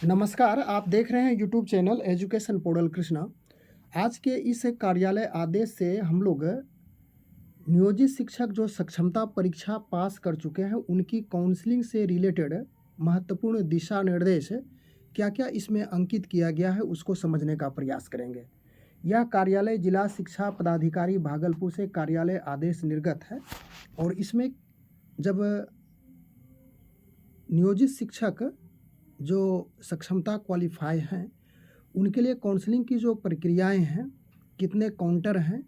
नमस्कार, आप देख रहे हैं YouTube channel education portal Krishna. आज के इस कार्यालय आदेश से हम लोग नियोजित शिक्षक जो सक्षमता परीक्षा पास कर चुके हैं, उनकी काउंसलिंग से रिलेटेड महत्वपूर्ण दिशा निर्देश क्या-क्या इसमें अंकित किया गया है, उसको समझने का प्रयास करेंगे। यह कार्यालय जिला शिक्षा पदाधिकारी भागलपुर से कार्यालय आदेश निर्गत है और इसमें जब नियोजित शिक्षक जो सक्षमता क्वालिफ़ाई हैं, उनके लिए काउंसलिंग की जो प्रक्रियाएँ हैं, कितने काउंटर हैं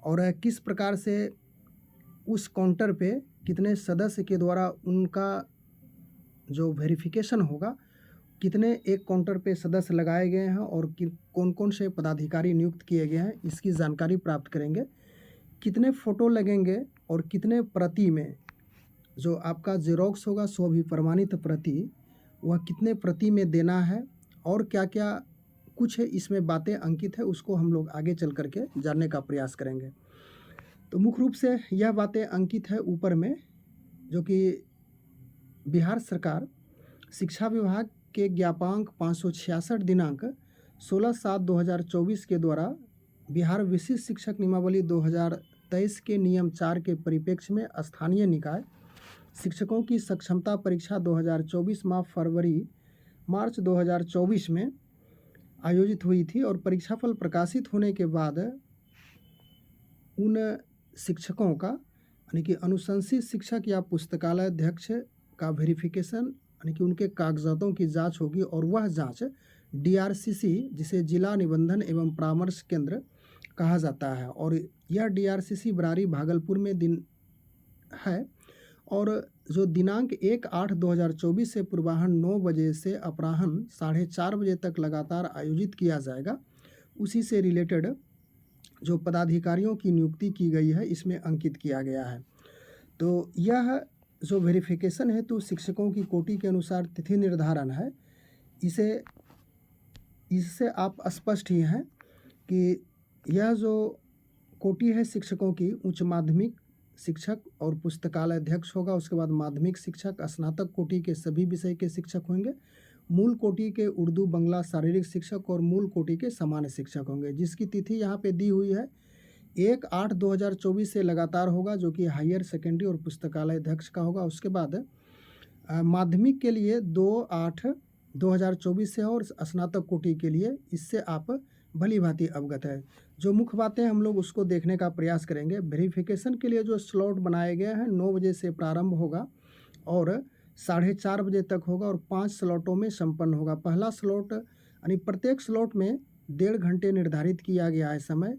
और किस प्रकार से उस काउंटर पे कितने सदस्य के द्वारा उनका जो वेरिफ़िकेशन होगा, कितने एक काउंटर पे सदस्य लगाए गए हैं और कि कौन-कौन से पदाधिकारी नियुक्त किए गए हैं, इसकी जानकारी प्राप्त करेंगे। कितने फ़ोटो लगेंगे और कितने प्रति में जो आपका ज़ेरॉक्स होगा स्वभिप्रमाणित प्रति, वह कितने प्रति में देना है और क्या-क्या कुछ इसमें बातें अंकित है, उसको हम लोग आगे चल कर के जानने का प्रयास करेंगे। तो मुख्य रूप से यह बातें अंकित है ऊपर में, जो कि बिहार सरकार शिक्षा विभाग के ज्ञापांक 566 दिनांक 16/7/2024 के द्वारा बिहार विशिष्ट शिक्षक नियमावली 2023 के नियम 4 के परिप्रेक्ष्य में स्थानीय निकाय शिक्षकों की सक्षमता परीक्षा 2024 माह फरवरी-मार्च 2024 में आयोजित हुई थी और परीक्षाफल प्रकाशित होने के बाद उन शिक्षकों का यानी कि अनुशंसित शिक्षक या पुस्तकालय अध्यक्ष का वेरिफिकेशन यानी कि उनके कागजातों की जांच होगी और वह जांच डीआरसीसी, जिसे जिला निबंधन एवं परामर्श केंद्र कहा जाता है, और यह डीआरसीसी बरारी भागलपुर में दिन है और जो दिनांक 1/8/2024 से पूर्वाह्न 9 बजे से अपराह्न 4:30 बजे तक लगातार आयोजित किया जाएगा, उसी से रिलेटेड जो पदाधिकारियों की नियुक्ति की गई है, इसमें अंकित किया गया है। तो यह जो वेरिफिकेशन है, तो शिक्षकों की कोटि के अनुसार तिथि निर्धारण है। इससे आप स्पष्ट ही हैं कि यह जो कोटि है शिक्षकों की, उच्च माध्यमिक शिक्षक और पुस्तकालय अध्यक्ष होगा, उसके बाद माध्यमिक शिक्षक, स्नातक कोटि के सभी विषय के शिक्षक होंगे, मूल कोटि के उर्दू, बंगला, शारीरिक शिक्षक और मूल कोटि के सामान्य शिक्षक होंगे, जिसकी तिथि यहाँ पे दी हुई है 1/8/2024 से लगातार होगा, जो कि हायर सेकेंडरी और पुस्तकालय अध्यक्ष का होगा। उसके बाद माध्यमिक के लिए 2/8/2024 से और स्नातक कोटि के लिए इससे आप भली भांति अवगत है। जो मुख्य बातें हम लोग उसको देखने का प्रयास करेंगे। वेरिफिकेशन के लिए जो स्लॉट बनाए गए हैं 9 बजे से प्रारंभ होगा और 4:30 बजे तक होगा और 5 स्लॉटों में संपन्न होगा। पहला स्लॉट यानी प्रत्येक स्लॉट में 1.5 घंटे निर्धारित किया गया है समय,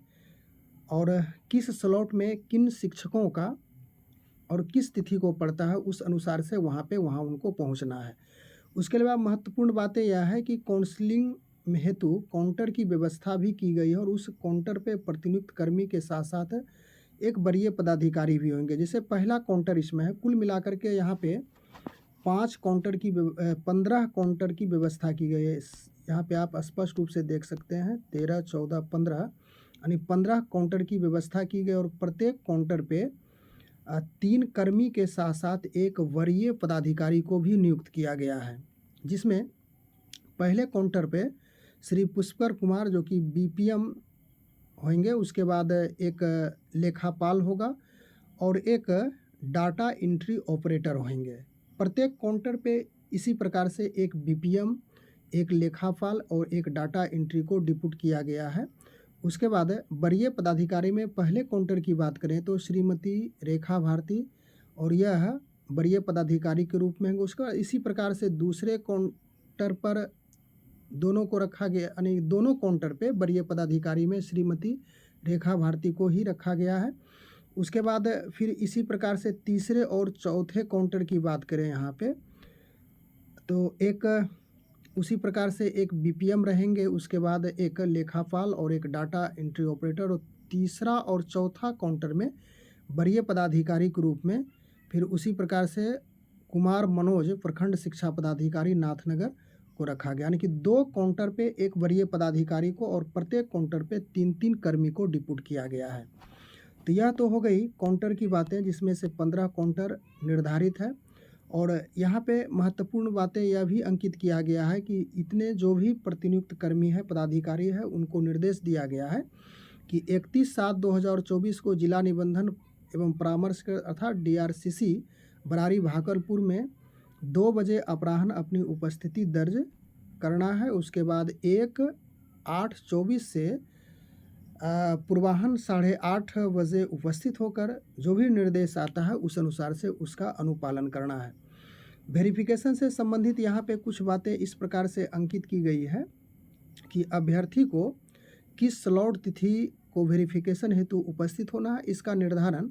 और किस स्लॉट में किन शिक्षकों का और किस तिथि को पड़ता है, उस अनुसार से वहाँ उनको पहुँचना है। उसके अलावा महत्वपूर्ण बातें यह है कि काउंसलिंग हेतु काउंटर की व्यवस्था भी की गई है और उस काउंटर पे प्रतिनियुक्त कर्मी के साथ साथ एक वरीय पदाधिकारी भी होंगे। जैसे पहला काउंटर इसमें है, कुल मिलाकर के यहाँ पे 15 काउंटर की व्यवस्था की गई है। यहाँ पे आप स्पष्ट रूप से देख सकते हैं 13, 14, 15 यानी 15 काउंटर की व्यवस्था की गई और प्रत्येक काउंटर पे 3 कर्मी के साथ साथ एक वरीय पदाधिकारी को भी नियुक्त किया गया है, जिसमें पहले काउंटर पे श्री पुष्कर कुमार जो कि बीपीएम होंगे, उसके बाद एक लेखापाल होगा और एक डाटा एंट्री ऑपरेटर होंगे। प्रत्येक काउंटर पे इसी प्रकार से एक बीपीएम, एक लेखापाल और एक डाटा एंट्री को डिप्यूट किया गया है। उसके बाद वरीय पदाधिकारी में पहले काउंटर की बात करें तो श्रीमती रेखा भारती, और यह वरीय पदाधिकारी के रूप में होंगे। उसके बाद इसी प्रकार से दूसरे काउंटर पर दोनों को रखा गया, यानी दोनों काउंटर पे वरीय पदाधिकारी में श्रीमती रेखा भारती को ही रखा गया है। उसके बाद फिर इसी प्रकार से तीसरे और चौथे काउंटर की बात करें यहाँ पे, तो एक उसी प्रकार से एक बीपीएम रहेंगे, उसके बाद एक लेखापाल और एक डाटा एंट्री ऑपरेटर, और तीसरा और चौथा काउंटर में वरीय पदाधिकारी के रूप में फिर उसी प्रकार से कुमार मनोज प्रखंड शिक्षा पदाधिकारी नाथनगर को रखा गया। यानी कि 2 काउंटर पे एक वरीय पदाधिकारी को और प्रत्येक काउंटर पे 3-3 कर्मी को डिप्यूट किया गया है। तो यह तो हो गई काउंटर की बातें, जिसमें से 15 काउंटर निर्धारित है और यहाँ पे महत्वपूर्ण बातें यह भी अंकित किया गया है कि इतने जो भी प्रतिनियुक्त कर्मी है, पदाधिकारी है, उनको निर्देश दिया गया है कि 31/7/2024 को जिला निबंधन एवं परामर्श अर्थात DRCC बरारी भागलपुर में 2 बजे अपराह्न अपनी उपस्थिति दर्ज करना है। उसके बाद 1/8/24 से पूर्वाह्न 8:30 बजे उपस्थित होकर जो भी निर्देश आता है उस अनुसार से उसका अनुपालन करना है। वेरिफिकेशन से संबंधित यहाँ पे कुछ बातें इस प्रकार से अंकित की गई है कि अभ्यर्थी को किस स्लॉट तिथि को वेरिफिकेशन हेतु उपस्थित होना है, इसका निर्धारण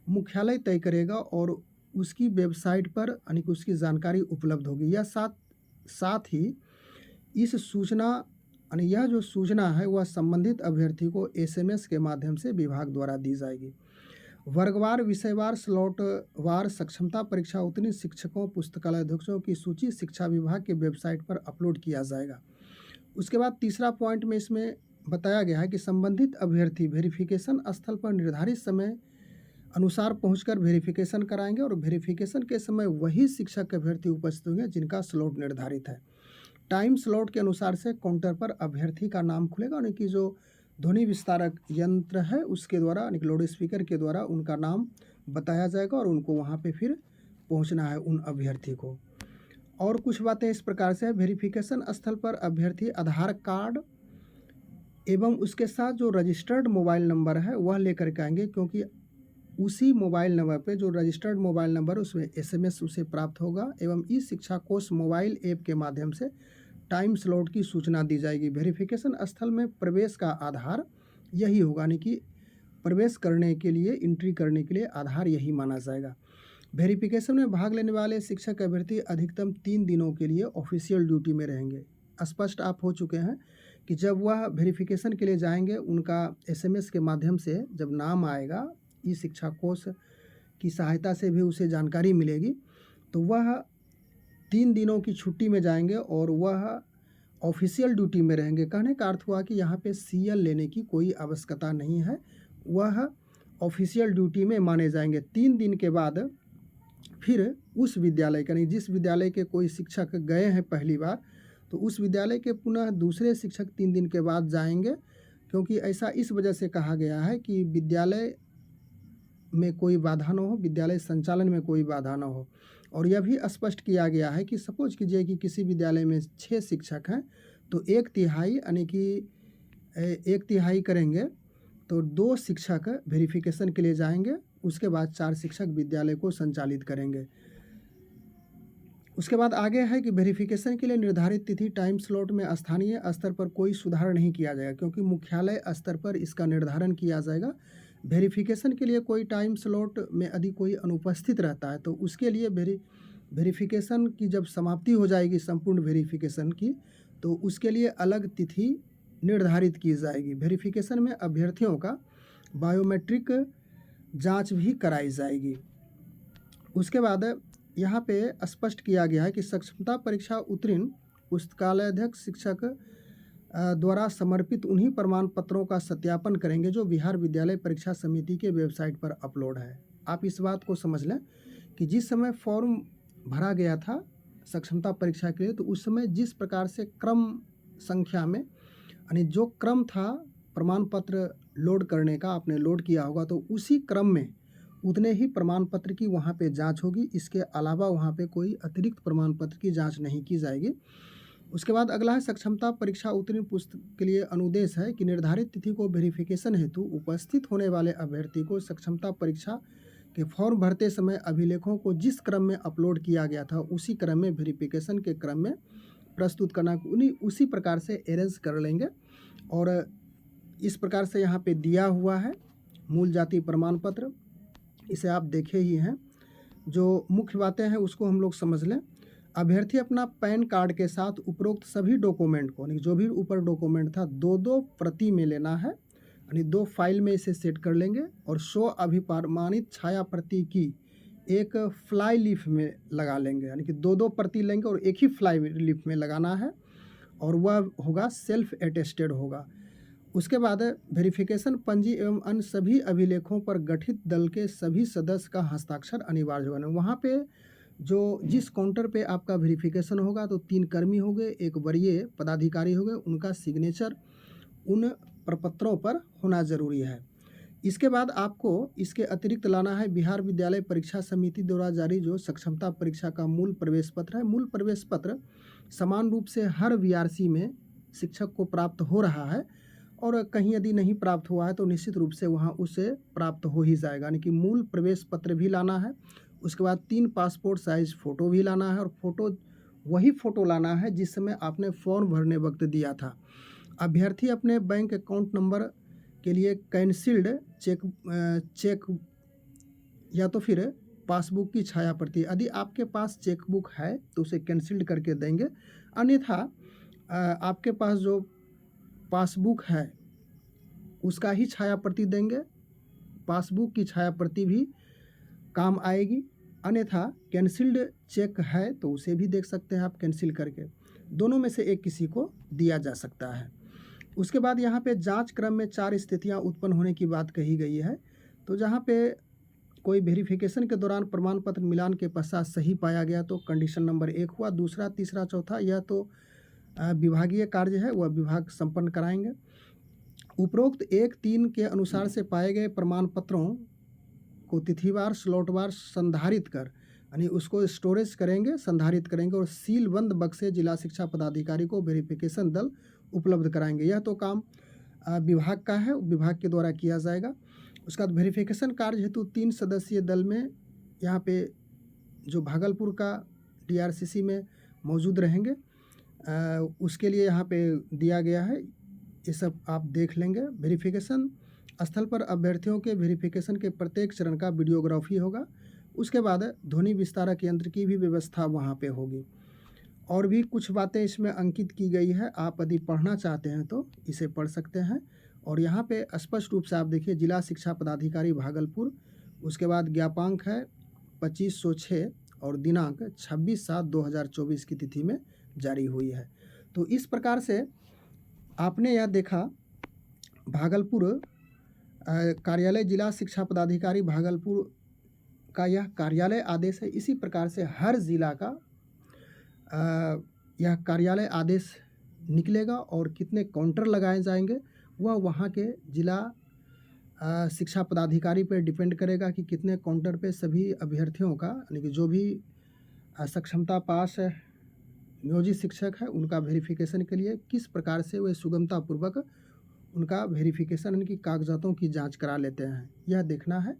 मुख्यालय तय करेगा और उसकी वेबसाइट पर यानी कि उसकी जानकारी उपलब्ध होगी। यह साथ ही इस सूचना यानी यह जो सूचना है वह संबंधित अभ्यर्थी को SMS के माध्यम से विभाग द्वारा दी जाएगी। वर्गवार, विषयवार, स्लॉटवार सक्षमता परीक्षा उत्तीर्ण शिक्षकों, पुस्तकालय अध्यक्षों की सूची शिक्षा विभाग के वेबसाइट पर अपलोड किया जाएगा। उसके बाद तीसरा पॉइंट में इसमें बताया गया है कि संबंधित अभ्यर्थी वेरिफिकेशन स्थल पर निर्धारित समय अनुसार पहुंचकर वेरिफिकेशन कराएंगे और वेरिफिकेशन के समय वही शिक्षक अभ्यर्थी उपस्थित होंगे जिनका स्लॉट निर्धारित है। टाइम स्लॉट के अनुसार से काउंटर पर अभ्यर्थी का नाम खुलेगा, यानी कि जो ध्वनि विस्तारक यंत्र है उसके द्वारा यानी कि लाउड स्पीकर के द्वारा उनका नाम बताया जाएगा और उनको वहाँ पे फिर पहुँचना है उन अभ्यर्थी को। और कुछ बातें इस प्रकार से है, वेरिफिकेशन स्थल पर अभ्यर्थी आधार कार्ड एवं उसके साथ जो रजिस्टर्ड मोबाइल नंबर है वह लेकर के आएंगे, क्योंकि उसी मोबाइल नंबर पे जो रजिस्टर्ड मोबाइल नंबर उसमें SMS उसे प्राप्त होगा एवं ई शिक्षा कोष मोबाइल ऐप के माध्यम से टाइम स्लॉट की सूचना दी जाएगी। वेरिफिकेशन स्थल में प्रवेश का आधार यही होगा, यानी कि प्रवेश करने के लिए, एंट्री करने के लिए आधार यही माना जाएगा। वेरिफिकेशन में भाग लेने वाले शिक्षक अभ्यर्थी अधिकतम 3 दिनों के लिए ऑफिशियल ड्यूटी में रहेंगे। स्पष्ट आप हो चुके हैं कि जब वह वेरिफिकेशन के लिए जाएंगे उनका SMS के माध्यम से जब नाम आएगा, ई शिक्षा कोष की सहायता से भी उसे जानकारी मिलेगी, तो वह 3 दिनों की छुट्टी में जाएंगे और वह ऑफिशियल ड्यूटी में रहेंगे। कहने का अर्थ हुआ कि यहाँ पे CL लेने की कोई आवश्यकता नहीं है, वह ऑफिशियल ड्यूटी में माने जाएंगे। 3 दिन के बाद फिर उस विद्यालय यानी जिस विद्यालय के कोई शिक्षक गए हैं पहली बार, तो उस विद्यालय के पुनः दूसरे शिक्षक 3 दिन के बाद जाएंगे, क्योंकि ऐसा इस वजह से कहा गया है कि विद्यालय में कोई बाधा न हो, विद्यालय संचालन में कोई बाधा न हो। और यह भी स्पष्ट किया गया है कि सपोज कीजिए कि किसी विद्यालय में 6 शिक्षक हैं, तो 1/3 यानी कि 1/3 करेंगे तो 2 शिक्षक वेरिफिकेशन के लिए जाएंगे, उसके बाद 4 शिक्षक विद्यालय को संचालित करेंगे। उसके बाद आगे है कि वेरिफिकेशन के लिए निर्धारित तिथि टाइम स्लॉट में स्थानीय स्तर पर कोई सुधार नहीं किया जाएगा, क्योंकि मुख्यालय स्तर पर इसका निर्धारण किया जाएगा। वेरिफिकेशन के लिए कोई टाइम स्लॉट में यदि कोई अनुपस्थित रहता है तो उसके लिए वेरिफिकेशन की जब समाप्ति हो जाएगी संपूर्ण वेरिफिकेशन की, तो उसके लिए अलग तिथि निर्धारित की जाएगी। वेरिफिकेशन में अभ्यर्थियों का बायोमेट्रिक जांच भी कराई जाएगी। उसके बाद यहाँ पे स्पष्ट किया गया है कि सक्षमता परीक्षा उत्तीर्ण पुस्तकालयाध्यक्ष शिक्षक द्वारा समर्पित उन्हीं प्रमाण पत्रों का सत्यापन करेंगे जो बिहार विद्यालय परीक्षा समिति के वेबसाइट पर अपलोड है। आप इस बात को समझ लें कि जिस समय फॉर्म भरा गया था सक्षमता परीक्षा के लिए, तो उस समय जिस प्रकार से क्रम संख्या में यानी जो क्रम था प्रमाण पत्र लोड करने का आपने लोड किया होगा, तो उसी क्रम में उतने ही प्रमाण पत्र की वहाँ पे जांच होगी। इसके अलावा वहाँ पे कोई अतिरिक्त प्रमाण पत्र की जांच नहीं की जाएगी। उसके बाद अगला है सक्षमता परीक्षा उत्तीर्ण पुस्तक के लिए अनुदेश है कि निर्धारित तिथि को वेरिफिकेशन हेतु उपस्थित होने वाले अभ्यर्थी को सक्षमता परीक्षा के फॉर्म भरते समय अभिलेखों को जिस क्रम में अपलोड किया गया था उसी क्रम में वेरिफिकेशन के क्रम में प्रस्तुत करना, उन्हीं उसी प्रकार से अरेंज कर लेंगे। और इस प्रकार से यहाँ पे दिया हुआ है मूल जाति प्रमाण पत्र, इसे आप देखे ही हैं। जो मुख्य बातें हैं उसको हम लोग समझ लें। अभ्यर्थी अपना पैन कार्ड के साथ उपरोक्त सभी डॉक्यूमेंट को, यानी जो भी ऊपर डॉक्यूमेंट था 2-2 प्रति में लेना है, यानी 2 फाइल में इसे सेट कर लेंगे और 100 अभिप्रमाणित छाया प्रति की एक फ्लाई लीफ में लगा लेंगे, यानी कि 2-2 प्रति लेंगे और एक ही फ्लाई लीफ में लगाना है और वह होगा सेल्फ अटेस्टेड होगा। उसके बाद वेरिफिकेशन पंजी एवं अन्य सभी अभिलेखों पर गठित दल के सभी सदस्य का हस्ताक्षर अनिवार्य होगा। वहाँ पे जो जिस काउंटर पे आपका वेरिफिकेशन होगा तो 3 कर्मी होंगे, एक वरीय पदाधिकारी होंगे, उनका सिग्नेचर उन प्रपत्रों पर होना ज़रूरी है। इसके बाद आपको इसके अतिरिक्त लाना है बिहार विद्यालय परीक्षा समिति द्वारा जारी जो सक्षमता परीक्षा का मूल प्रवेश पत्र है। मूल प्रवेश पत्र समान रूप से हर वीआरसी में शिक्षक को प्राप्त हो रहा है, और कहीं यदि नहीं प्राप्त हुआ है तो निश्चित रूप से वहाँ उसे प्राप्त हो ही जाएगा, यानी कि मूल प्रवेश पत्र भी लाना है। उसके बाद 3 पासपोर्ट साइज फ़ोटो भी लाना है, और फ़ोटो वही फ़ोटो लाना है जिस समय आपने फॉर्म भरने वक्त दिया था। अभ्यर्थी अपने बैंक अकाउंट नंबर के लिए कैंसिल्ड चेक या तो फिर पासबुक की छाया प्रति, यदि आपके पास चेकबुक है तो उसे कैंसिल्ड करके देंगे, अन्यथा आपके पास जो पासबुक है उसका ही छाया प्रति देंगे। पासबुक की छाया प्रति भी काम आएगी, अन्यथा कैंसिल्ड चेक है तो उसे भी देख सकते हैं आप कैंसिल करके। दोनों में से एक किसी को दिया जा सकता है। उसके बाद यहाँ पे जांच क्रम में 4 स्थितियाँ उत्पन्न होने की बात कही गई है। तो जहाँ पे कोई वेरिफिकेशन के दौरान प्रमाण पत्र मिलान के पश्चात सही पाया गया तो कंडीशन नंबर 1 हुआ। दूसरा, तीसरा, चौथा यह तो विभागीय कार्य है, वह विभाग संपन्न कराएंगे। उपरोक्त 1-3 के अनुसार से पाए गए प्रमाण पत्रों को तिथिवार स्लॉटवार संधारित कर, यानी उसको स्टोरेज करेंगे, संधारित करेंगे और सीलबंद बक्से जिला शिक्षा पदाधिकारी को वेरिफिकेशन दल उपलब्ध कराएंगे। यह तो काम विभाग का है, विभाग के द्वारा किया जाएगा। उसके बाद वेरिफिकेशन कार्य हेतु 3 सदस्यीय दल में यहाँ पे जो भागलपुर का डीआरसीसी में मौजूद रहेंगे, उसके लिए यहाँ पे दिया गया है, ये सब आप देख लेंगे। वेरिफिकेशन स्थल पर अभ्यर्थियों के वेरिफिकेशन के प्रत्येक चरण का वीडियोग्राफी होगा। उसके बाद ध्वनि विस्तारक यंत्र की भी व्यवस्था वहाँ पे होगी। और भी कुछ बातें इसमें अंकित की गई है, आप यदि पढ़ना चाहते हैं तो इसे पढ़ सकते हैं। और यहाँ पे स्पष्ट रूप से आप देखिए जिला शिक्षा पदाधिकारी भागलपुर, उसके बाद ज्ञापांक है 2506 और दिनांक 26/7/2024 की तिथि में जारी हुई है। तो इस प्रकार से आपने यह देखा भागलपुर कार्यालय जिला शिक्षा पदाधिकारी भागलपुर का यह कार्यालय आदेश है। इसी प्रकार से हर ज़िला का यह कार्यालय आदेश निकलेगा, और कितने काउंटर लगाए जाएंगे वह वहाँ के जिला शिक्षा पदाधिकारी पर डिपेंड करेगा कि कितने काउंटर पे सभी अभ्यर्थियों का, यानी कि जो भी सक्षमता पास नियोजित शिक्षक है उनका वेरिफिकेशन के लिए किस प्रकार से वे सुगमतापूर्वक उनका वेरिफिकेशन, उनकी कागजातों की जांच करा लेते हैं, यह देखना है।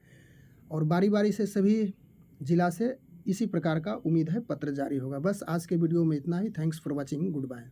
और बारी बारी से सभी जिला से इसी प्रकार का उम्मीद है पत्र जारी होगा। बस आज के वीडियो में इतना ही। Thanks for watching, good bye.